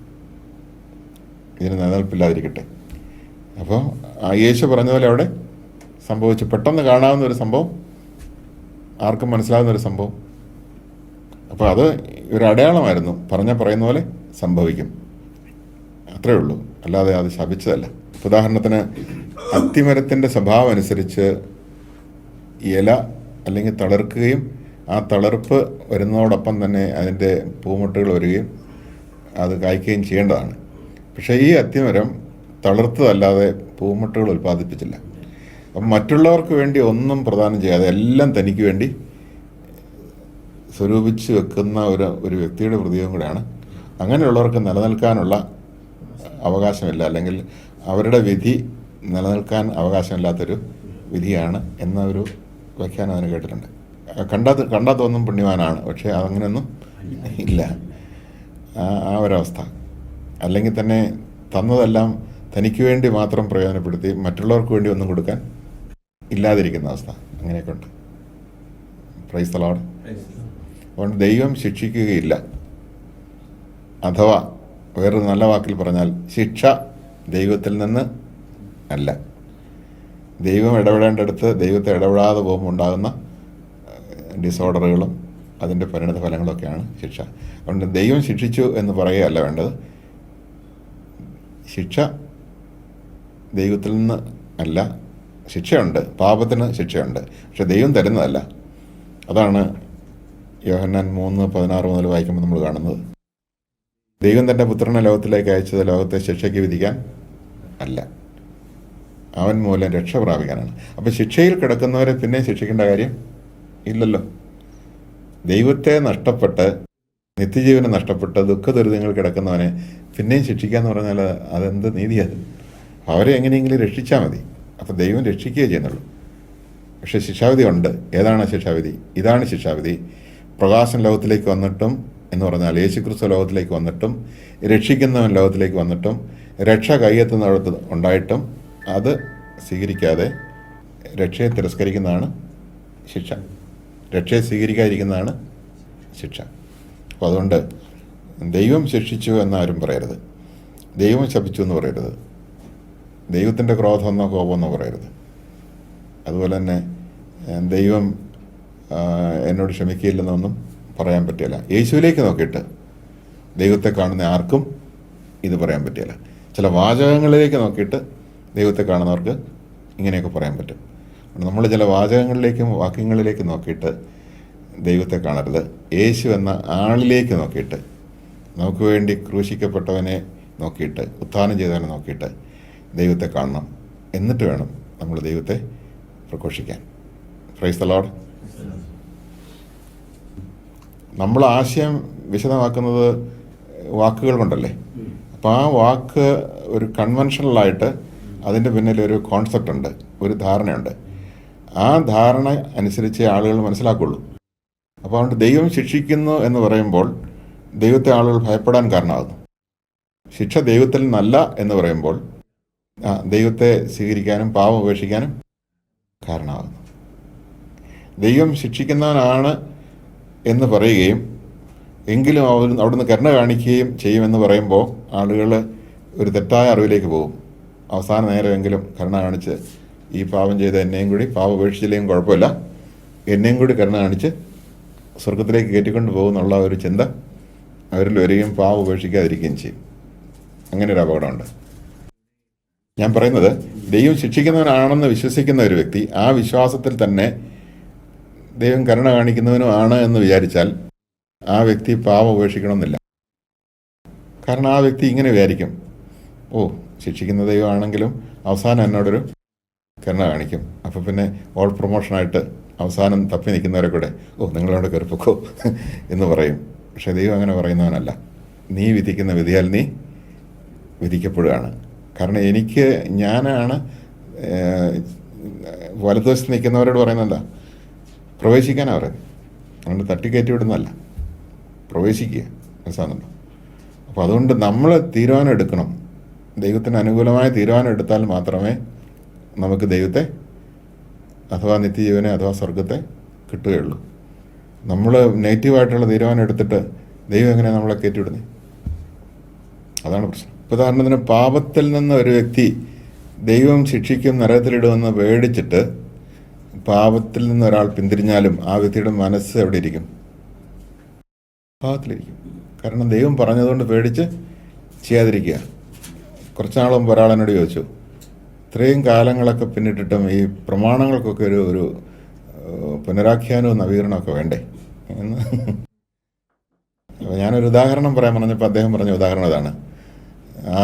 ഇതിന് നിലനിൽപ്പില്ലാതിരിക്കട്ടെ. അപ്പോൾ യേശു പറഞ്ഞ പോലെ അവിടെ സംഭവിച്ചു. പെട്ടെന്ന് കാണാവുന്ന ഒരു സംഭവം, ആർക്കും മനസ്സിലാവുന്ന ഒരു സംഭവം. അപ്പോൾ അത് ഒരു അടയാളമായിരുന്നു. പറയുന്ന പോലെ സംഭവിക്കും, അത്രേ ഉള്ളൂ. അല്ലാതെ അത് ശപിച്ചതല്ല. ഉദാഹരണത്തിന് അത്തിമരത്തിൻ്റെ സ്വഭാവം അനുസരിച്ച് ഇല അല്ലെങ്കിൽ തളിർക്കുകയും ആ തളിർപ്പ് വരുന്നതോടൊപ്പം തന്നെ അതിൻ്റെ പൂമുട്ടുകൾ വരികയും അത് കായ്ക്കുകയും ചെയ്യേണ്ടതാണ്. പക്ഷേ ഈ അത്തിമരം തളിർത്തതല്ലാതെ പൂമുട്ടുകൾ ഉൽപ്പാദിപ്പിച്ചില്ല. അപ്പം മറ്റുള്ളവർക്ക് വേണ്ടി ഒന്നും പ്രദാനം ചെയ്യാതെ എല്ലാം തനിക്ക് വേണ്ടി സ്വരൂപിച്ച് വെക്കുന്ന ഒരു വ്യക്തിയുടെ പ്രതീകം കൂടെയാണ്. അങ്ങനെയുള്ളവർക്ക് നിലനിൽക്കാനുള്ള അവകാശമില്ല, അല്ലെങ്കിൽ അവരുടെ വിധി നിലനിൽക്കാൻ അവകാശമില്ലാത്തൊരു വിധിയാണ് എന്ന ഒരു വ്യാഖ്യാനം അതിന് കേട്ടിട്ടുണ്ട്. കണ്ടാൽ തോന്നും പുണ്യവാനാണ്, പക്ഷേ അതങ്ങനെയൊന്നും ഇല്ല. ആ ഒരവസ്ഥ. അല്ലെങ്കിൽ തന്നെ തന്നതെല്ലാം തനിക്ക് വേണ്ടി മാത്രം പ്രയോജനപ്പെടുത്തി മറ്റുള്ളവർക്ക് വേണ്ടി ഒന്നും കൊടുക്കാൻ ഇല്ലാതിരിക്കുന്ന അവസ്ഥ, അങ്ങനെയൊക്കെ ഉണ്ട്. Price the Lord. അതുകൊണ്ട് ദൈവം ശിക്ഷിക്കുകയില്ല. അഥവാ വേറൊരു നല്ല വാക്കിൽ പറഞ്ഞാൽ ശിക്ഷ ദൈവത്തിൽ നിന്ന് അല്ല. ദൈവം ഇടപെടേണ്ടടുത്ത് ദൈവത്തെ ഇടപെടാതെ പോകുമ്പോൾ ഉണ്ടാകുന്ന ഡിസോർഡറുകളും അതിൻ്റെ പരിണിത ഫലങ്ങളൊക്കെയാണ് ശിക്ഷ. അതുകൊണ്ട് ദൈവം ശിക്ഷിച്ചു എന്ന് പറയുകയല്ല വേണ്ടത്. ശിക്ഷ ദൈവത്തിൽ നിന്ന് അല്ല. ശിക്ഷയുണ്ട്, പാപത്തിന് ശിക്ഷയുണ്ട്, പക്ഷെ ദൈവം തരുന്നതല്ല. അതാണ് യോഹന്നാൻ 3:16 മുതൽ വായിക്കുമ്പോൾ നമ്മൾ കാണുന്നത്. ദൈവം തൻ്റെ പുത്രനെ ലോകത്തിലേക്ക് അയച്ചത് ലോകത്തെ ശിക്ഷയ്ക്ക് വിധിക്കാൻ അല്ല, അവൻ മൂലം രക്ഷ പ്രാപിക്കാനാണ്. അപ്പം ശിക്ഷയിൽ കിടക്കുന്നവരെ പിന്നെ ശിക്ഷിക്കേണ്ട കാര്യം ഇല്ലല്ലോ. ദൈവത്തെ നഷ്ടപ്പെട്ട് നിത്യജീവനം നഷ്ടപ്പെട്ട് ദുഃഖദുരിതങ്ങൾ കിടക്കുന്നവനെ പിന്നെയും ശിക്ഷിക്കാന്ന് പറഞ്ഞാൽ അതെന്ത് നീതിയത്? അവരെ എങ്ങനെയെങ്കിലും രക്ഷിച്ചാൽ മതി. അപ്പം ദൈവം രക്ഷിക്കുകയേ ചെയ്യുന്നുള്ളൂ. പക്ഷേ ശിക്ഷാവിധി ഉണ്ട്. ഏതാണ് ശിക്ഷാവിധി? ഇതാണ് ശിക്ഷാവിധി. പ്രകാശം ലോകത്തിലേക്ക് വന്നിട്ടും എന്ന് പറഞ്ഞാൽ യേശുക്രിസ്തു ലോകത്തിലേക്ക് വന്നിട്ടും രക്ഷിക്കുന്നവൻ ലോകത്തിലേക്ക് വന്നിട്ടും രക്ഷ കൈയെത്തുന്നിടത്ത് ഉണ്ടായിട്ടും അത് സ്വീകരിക്കാതെ രക്ഷയെ തിരസ്കരിക്കുന്നതാണ് ശിക്ഷ. രക്ഷയെ സ്വീകരിക്കാതിരിക്കുന്നതാണ് ശിക്ഷ. അപ്പോൾ അതുകൊണ്ട് ദൈവം ശിക്ഷിച്ചു എന്നാരും പറയരുത്. ദൈവം ശപിച്ചു എന്ന് പറയരുത്. ദൈവത്തിൻ്റെ ക്രോധമെന്നോ കോപമെന്നോ പറയരുത്. അതുപോലെ തന്നെ ദൈവം എന്നോട് ക്ഷമിക്കില്ലെന്നൊന്നും പറയാൻ പറ്റില്ല. യേശുവിലേക്ക് നോക്കിയിട്ട് ദൈവത്തെ കാണുന്ന ആർക്കും ഇത് പറയാൻ പറ്റില്ല. ചില വാചകങ്ങളിലേക്ക് നോക്കിയിട്ട് ദൈവത്തെ കാണുന്നവർക്ക് ഇങ്ങനെയൊക്കെ പറയാൻ പറ്റും. നമ്മൾ ചില വാചകങ്ങളിലേക്കും വാക്യങ്ങളിലേക്കും നോക്കിയിട്ട് ദൈവത്തെ കാണരുത്. യേശു എന്ന ആളിലേക്ക് നോക്കിയിട്ട്, നമുക്ക് വേണ്ടി ക്രൂശിക്കപ്പെട്ടവനെ നോക്കിയിട്ട്, ഉത്ഥാനം ചെയ്തവനെ നോക്കിയിട്ട് ദൈവത്തെ കാണണം. എന്നിട്ട് വേണം നമ്മൾ ദൈവത്തെ പ്രഘോഷിക്കാൻ. Price the Lord. നമ്മൾ ആശയം വിശദമാക്കുന്നത് വാക്കുകൾ കൊണ്ടല്ലേ. അപ്പോൾ ആ വാക്ക് ഒരു കൺവെൻഷനലായിട്ട് അതിൻ്റെ പിന്നിൽ ഒരു കോൺസെപ്റ്റ് ഉണ്ട്, ഒരു ധാരണയുണ്ട്. ആ ധാരണ അനുസരിച്ച് ആളുകൾ മനസ്സിലാക്കുള്ളൂ. അപ്പോൾ അതുകൊണ്ട് ദൈവം ശിക്ഷിക്കുന്നു എന്ന് പറയുമ്പോൾ ദൈവത്തെ ആളുകൾ ഭയപ്പെടാൻ കാരണമാകുന്നു. ശിക്ഷ ദൈവത്തിൽ നിന്നല്ല എന്ന് പറയുമ്പോൾ ദൈവത്തെ സ്വീകരിക്കാനും പാപം ഉപേക്ഷിക്കാനും കാരണമാകുന്നു. ദൈവം ശിക്ഷിക്കുന്നവനാണ് എന്ന് പറയുകയും എങ്കിലും അവിടുന്ന് കരുണ കാണിക്കുകയും ചെയ്യുമെന്ന് പറയുമ്പോൾ ആളുകൾ ഒരു തെറ്റായ അറിവിലേക്ക് പോകും. അവസാന നേരമെങ്കിലും കരുണ കാണിച്ച് ഈ പാപം ചെയ്ത എന്നെയും കൂടി, പാപം ഉപേക്ഷിച്ചില്ലെങ്കിലും കുഴപ്പമില്ല, എന്നെയും കൂടി കരുണ കാണിച്ച് സ്വർഗത്തിലേക്ക് കയറ്റിക്കൊണ്ട് പോകുന്നുള്ള ഒരു ചിന്ത അവരിൽ വരികയും പാപം ഉപേക്ഷിക്കാതിരിക്കുകയും ചെയ്യും. അങ്ങനെ ഒരു അപകടമുണ്ട്. ഞാൻ പറയുന്നത്, ദൈവം ശിക്ഷിക്കുന്നവനാണെന്ന് വിശ്വസിക്കുന്ന ഒരു വ്യക്തി ആ വിശ്വാസത്തിൽ തന്നെ ദൈവം കരുണ കാണിക്കുന്നവനും ആണ് എന്ന് വിചാരിച്ചാൽ ആ വ്യക്തി പാപം ഉപേക്ഷിക്കണമെന്നില്ല. കാരണം ആ വ്യക്തി ഇങ്ങനെ വിചാരിക്കും, ഓ ശിക്ഷിക്കുന്ന ദൈവമാണെങ്കിലും അവസാനം എന്നോടൊരു കരുണ കാണിക്കും. അപ്പോൾ പിന്നെ ഓൾ പ്രൊമോഷനായിട്ട് അവസാനം തപ്പി നിൽക്കുന്നവരെ കൂടെ ഓ നിങ്ങളോട് കയറിപ്പോക്കോ എന്ന് പറയും. പക്ഷെ ദൈവം അങ്ങനെ പറയുന്നവനല്ല. നീ വിധിക്കുന്ന വിധിയാൽ നീ വിധിക്കപ്പെടുകയാണ്. കാരണം ഞാനാണ് വലതുവശത്ത് നിൽക്കുന്നവരോട് പറയുന്നത് എന്താ? പ്രവേശിക്കാനാണ് പറയുന്നത്. അതുകൊണ്ട് തട്ടിക്കയറ്റി വിടുന്നതല്ല, പ്രവേശിക്കുക. മനസ്സിലാകുന്നുണ്ടോ? അപ്പോൾ അതുകൊണ്ട് നമ്മൾ തീരുമാനം എടുക്കണം. ദൈവത്തിന് അനുകൂലമായ തീരുമാനം എടുത്താൽ മാത്രമേ നമുക്ക് ദൈവത്തെ അഥവാ നിത്യജീവനെ അഥവാ സ്വർഗത്തെ കിട്ടുകയുള്ളൂ. നമ്മൾ നെഗറ്റീവായിട്ടുള്ള തീരുമാനം എടുത്തിട്ട് ദൈവം എങ്ങനെയാണ് നമ്മളെ കയറ്റിവിടുന്നത്? അതാണ് പ്രശ്നം. ഉദാഹരണത്തിന്, പാപത്തിൽ നിന്ന് ഒരു വ്യക്തി ദൈവം ശിക്ഷിക്കും നരകത്തിലിടുമെന്ന് പേടിച്ചിട്ട് പാപത്തിൽ നിന്ന് ഒരാൾ പിന്തിരിഞ്ഞാലും ആ വ്യക്തിയുടെ മനസ്സ് എവിടെ ഇരിക്കും? പാപത്തിലിരിക്കും. കാരണം ദൈവം പറഞ്ഞതുകൊണ്ട് പേടിച്ച് ചെയ്യാതിരിക്കുക. കുറച്ച് നാൾ മുമ്പ് ഒരാൾ എന്നോട് ചോദിച്ചു, ഇത്രയും കാലങ്ങളൊക്കെ പിന്നിട്ടിട്ടും ഈ പ്രമാണങ്ങൾക്കൊക്കെ ഒരു പുനരാഖ്യാനവും നവീകരണമൊക്കെ വേണ്ടേ എന്ന്. അപ്പോൾ ഞാനൊരു ഉദാഹരണം പറയാൻ പറഞ്ഞപ്പോൾ അദ്ദേഹം പറഞ്ഞ ഉദാഹരണം ഇതാണ്.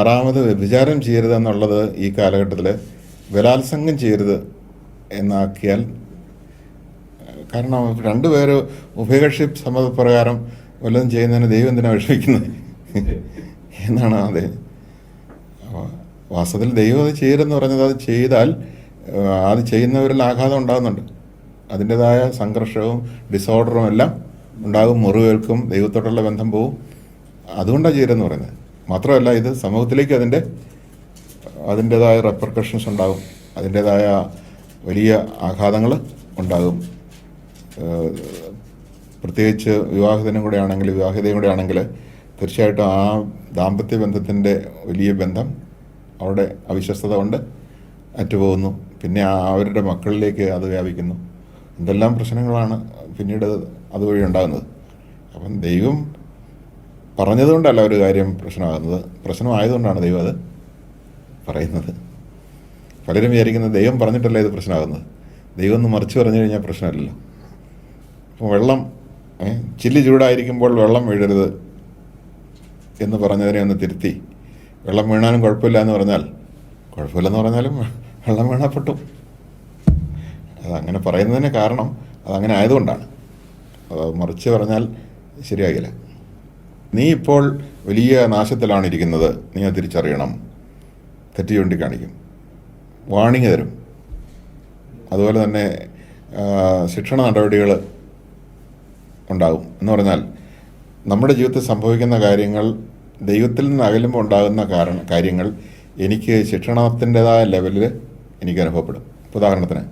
6ാമത് വ്യഭിചാരം ചെയ്യരുതെന്നുള്ളത് ഈ കാലഘട്ടത്തിൽ ബലാത്സംഗം ചെയ്യരുത് എന്നാക്കിയാൽ, കാരണം രണ്ടുപേര് ഉഭയകക്ഷി സമ്മതപ്രകാരം വല്ലതും ചെയ്യുന്നതിന് ദൈവം എന്തിനാണ് വിഷമിക്കുന്നത് എന്നാണ് അദ്ദേഹം. വാസ്തവത്തിൽ ദൈവം അത് ചെയ്യരുതെന്ന് പറഞ്ഞത് അത് ചെയ്താൽ അത് ചെയ്യുന്നവരിൽ ആഘാതം ഉണ്ടാകുന്നുണ്ട്. അതിൻ്റെതായ സംഘർഷവും ഡിസോർഡറും എല്ലാം ഉണ്ടാകും, മുറിവേൽക്കും, ദൈവത്തോടുള്ള ബന്ധം പോവും. അതുകൊണ്ടാണ് ചെയ്യരുതെന്ന് പറയുന്നത്. മാത്രമല്ല, ഇത് സമൂഹത്തിലേക്ക് അതിൻ്റെതായ റെപ്പർക്കഷൻസ് ഉണ്ടാകും, അതിൻ്റെതായ വലിയ ആഘാതങ്ങൾ ഉണ്ടാകും. പ്രത്യേകിച്ച് വിവാഹിതയും കൂടെ ആണെങ്കിൽ തീർച്ചയായിട്ടും ആ ദാമ്പത്യ ബന്ധത്തിൻ്റെ വലിയ ബന്ധം അവിടെ അവിശ്വസ്തത കൊണ്ട് അറ്റുപോകുന്നു. പിന്നെ അവരുടെ മക്കളിലേക്ക് അത് വ്യാപിക്കുന്നു. എന്തെല്ലാം പ്രശ്നങ്ങളാണ് പിന്നീട് അതുവഴി ഉണ്ടാകുന്നത്. അപ്പം ദൈവം പറഞ്ഞതുകൊണ്ടല്ല ഒരു കാര്യം പ്രശ്നമാകുന്നത്, പ്രശ്നമായതുകൊണ്ടാണ് ദൈവം അത് പറയുന്നത്. പലരും വിചാരിക്കുന്നത് ദൈവം പറഞ്ഞിട്ടല്ല ഇത് പ്രശ്നമാകുന്നത്. ദൈവം ഒന്ന് മറിച്ച് പറഞ്ഞു കഴിഞ്ഞാൽ പ്രശ്നമല്ലല്ലോ. അപ്പോൾ വെള്ളം ചില്ല് ചൂടായിരിക്കുമ്പോൾ വെള്ളം വീഴരുത് എന്ന് പറഞ്ഞതിനെ ഒന്ന് തിരുത്തി വെള്ളം വീണാലും കുഴപ്പമില്ല എന്ന് പറഞ്ഞാൽ, കുഴപ്പമില്ലെന്ന് പറഞ്ഞാലും വെള്ളം വീണപ്പെട്ടു. അതങ്ങനെ പറയുന്നതിന് കാരണം അതങ്ങനെ ആയതുകൊണ്ടാണ്. അത് മറിച്ച് പറഞ്ഞാൽ ശരിയാകില്ല. നീ ഇപ്പോൾ വലിയ നാശത്തിലാണ് ഇരിക്കുന്നത്, നീ അത് തിരിച്ചറിയണം. തെറ്റ് ചൂണ്ടിക്കാണിക്കും, വാണിംഗ് തരും. അതുപോലെ തന്നെ ശിക്ഷണ നടപടികൾ ഉണ്ടാകും. എന്ന് പറഞ്ഞാൽ നമ്മുടെ ജീവിതത്തിൽ സംഭവിക്കുന്ന കാര്യങ്ങൾ, ദൈവത്തിൽ നിന്ന് അകലുമ്പോൾ ഉണ്ടാകുന്ന കാര്യങ്ങൾ എനിക്ക് ശിക്ഷണത്തിൻ്റെതായ ലെവലിൽ എനിക്ക് അനുഭവപ്പെടും. ഉദാഹരണത്തിന്,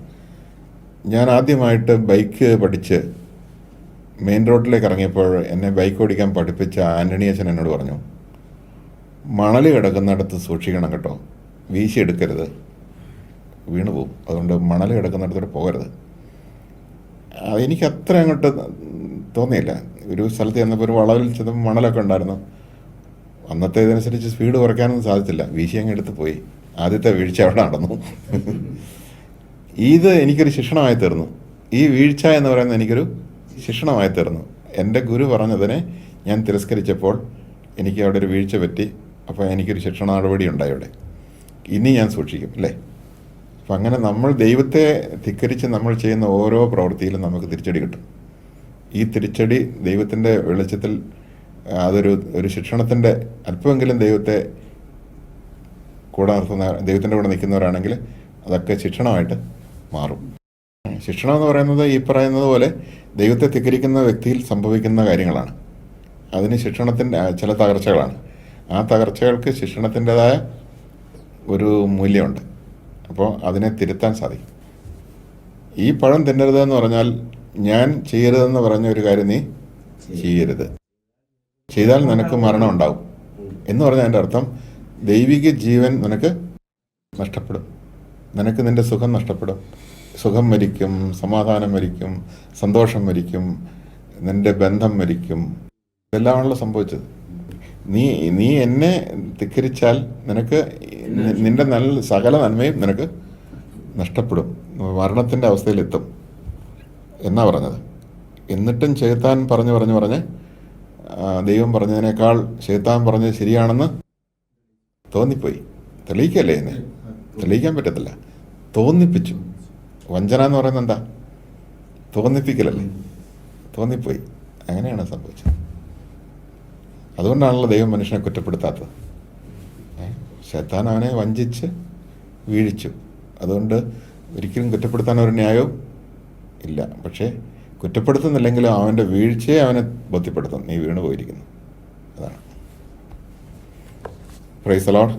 ഞാൻ ആദ്യമായിട്ട് ബൈക്ക് പഠിച്ച് മെയിൻ റോഡിലേക്ക് ഇറങ്ങിയപ്പോൾ എന്നെ ബൈക്ക് ഓടിക്കാൻ പഠിപ്പിച്ച ആൻ്റണി അച്ഛൻ എന്നോട് പറഞ്ഞു, മണൽ കിടക്കുന്നിടത്ത് സൂക്ഷിക്കണം കേട്ടോ, വീശി എടുക്കരുത്, വീണു പോകും. അതുകൊണ്ട് മണൽ കിടക്കുന്നിടത്തോട്ട് പോകരുത്. എനിക്ക് അത്ര അങ്ങോട്ട് തോന്നിയില്ല. ഒരു സ്ഥലത്ത് ചെന്നപ്പോൾ ഒരു വളവിൽ ചെന്നപ്പോൾ മണലൊക്കെ ഉണ്ടായിരുന്നു. അന്നത്തെ ഇതനുസരിച്ച് സ്പീഡ് കുറയ്ക്കാനൊന്നും സാധിച്ചില്ല, വീശി അങ്ങ് എടുത്ത് പോയി. ആദ്യത്തെ വീഴ്ച അവിടെ നടന്നു. ഇത് എനിക്കൊരു ശിക്ഷണമായി തീർന്നു. ഈ വീഴ്ച എന്ന് പറയുന്നത് എനിക്കൊരു ശിക്ഷണമായി തീർന്നു. എൻ്റെ ഗുരു പറഞ്ഞതിനെ ഞാൻ തിരസ്കരിച്ചപ്പോൾ എനിക്ക് അവിടെ ഒരു വീഴ്ച പറ്റി. അപ്പോൾ എനിക്കൊരു ശിക്ഷണ നടപടി ഉണ്ടായി അവിടെ. ഇനി ഞാൻ സൂക്ഷിക്കും, അല്ലേ? അപ്പം അങ്ങനെ നമ്മൾ ദൈവത്തെ ധിക്കരിച്ച് നമ്മൾ ചെയ്യുന്ന ഓരോ പ്രവൃത്തിയിലും നമുക്ക് തിരിച്ചടി കിട്ടും. ഈ തിരിച്ചടി ദൈവത്തിൻ്റെ വെളിച്ചത്തിൽ ഒരു ശിക്ഷണത്തിൻ്റെ അല്പമെങ്കിലും ദൈവത്തെ കൂടെ നിർത്തുന്ന, ദൈവത്തിൻ്റെ കൂടെ നിൽക്കുന്നവരാണെങ്കിൽ അതൊക്കെ ശിക്ഷണമായിട്ട് മാറും. ശിക്ഷണം എന്ന് പറയുന്നത് ഈ പറയുന്നത് പോലെ ദൈവത്തെ ധിക്കരിക്കുന്ന വ്യക്തിയിൽ സംഭവിക്കുന്ന കാര്യങ്ങളാണ്. അതിന് ശിക്ഷണത്തിൻ്റെ ചില തകർച്ചകളാണ്. ആ തകർച്ചകൾക്ക് ശിക്ഷണത്തിൻ്റെതായ ഒരു മൂല്യമുണ്ട്. അപ്പോൾ അതിനെ തിരുത്താൻ സാധിക്കും. ഈ പഴം തിന്നരുതെന്ന് പറഞ്ഞാൽ ഞാൻ ചെയ്യരുതെന്ന് പറഞ്ഞ ഒരു കാര്യം നീ ചെയ്യരുത്, ചെയ്താൽ നിനക്ക് മരണം ഉണ്ടാവും എന്ന് പറഞ്ഞാൽ അതിൻ്റെ അർത്ഥം ദൈവിക ജീവൻ നിനക്ക് നഷ്ടപ്പെടും, നിനക്ക് നിൻ്റെ സുഖം നഷ്ടപ്പെടും. സുഖം മരിക്കും, സമാധാനം മരിക്കും, സന്തോഷം മരിക്കും, നിൻ്റെ ബന്ധം മരിക്കും. ഇതെല്ലാമാണല്ലോ സംഭവിച്ചത്. നീ എന്നെ ധിക്കരിച്ചാൽ നിനക്ക് നിൻ്റെ സകല നന്മയും നിനക്ക് നഷ്ടപ്പെടും, മരണത്തിൻ്റെ അവസ്ഥയിലെത്തും എന്നാ പറഞ്ഞത്. എന്നിട്ടും ശൈത്താൻ പറഞ്ഞ് ദൈവം പറഞ്ഞതിനേക്കാൾ ശൈത്താൻ പറഞ്ഞത് ശരിയാണെന്ന് തോന്നിപ്പോയി. തെളിയിക്കല്ലേ, എന്നെ തെളിയിക്കാൻ പറ്റത്തില്ല, തോന്നിപ്പിച്ചു. വഞ്ചന എന്ന് പറയുന്നത് എന്താ? തോന്നിപ്പിക്കലല്ലേ, തോന്നിപ്പോയി. അങ്ങനെയാണ് സംഭവിച്ചത്. അതുകൊണ്ടാണല്ലോ ദൈവം മനുഷ്യനെ കുറ്റപ്പെടുത്താത്തത്. ശൈത്താൻ അവനെ വഞ്ചിച്ച് വീഴിച്ചു. അതുകൊണ്ട് ഒരിക്കലും കുറ്റപ്പെടുത്താൻ ഒരു ന്യായവും ഇല്ല. പക്ഷേ കുറ്റപ്പെടുത്തുന്നില്ലെങ്കിലും അവൻ്റെ വീഴ്ചയെ അവനെ ബോധ്യപ്പെടുത്തും, നീ വീണു പോയിരിക്കുന്നു. അതാണ്. Price the Lord.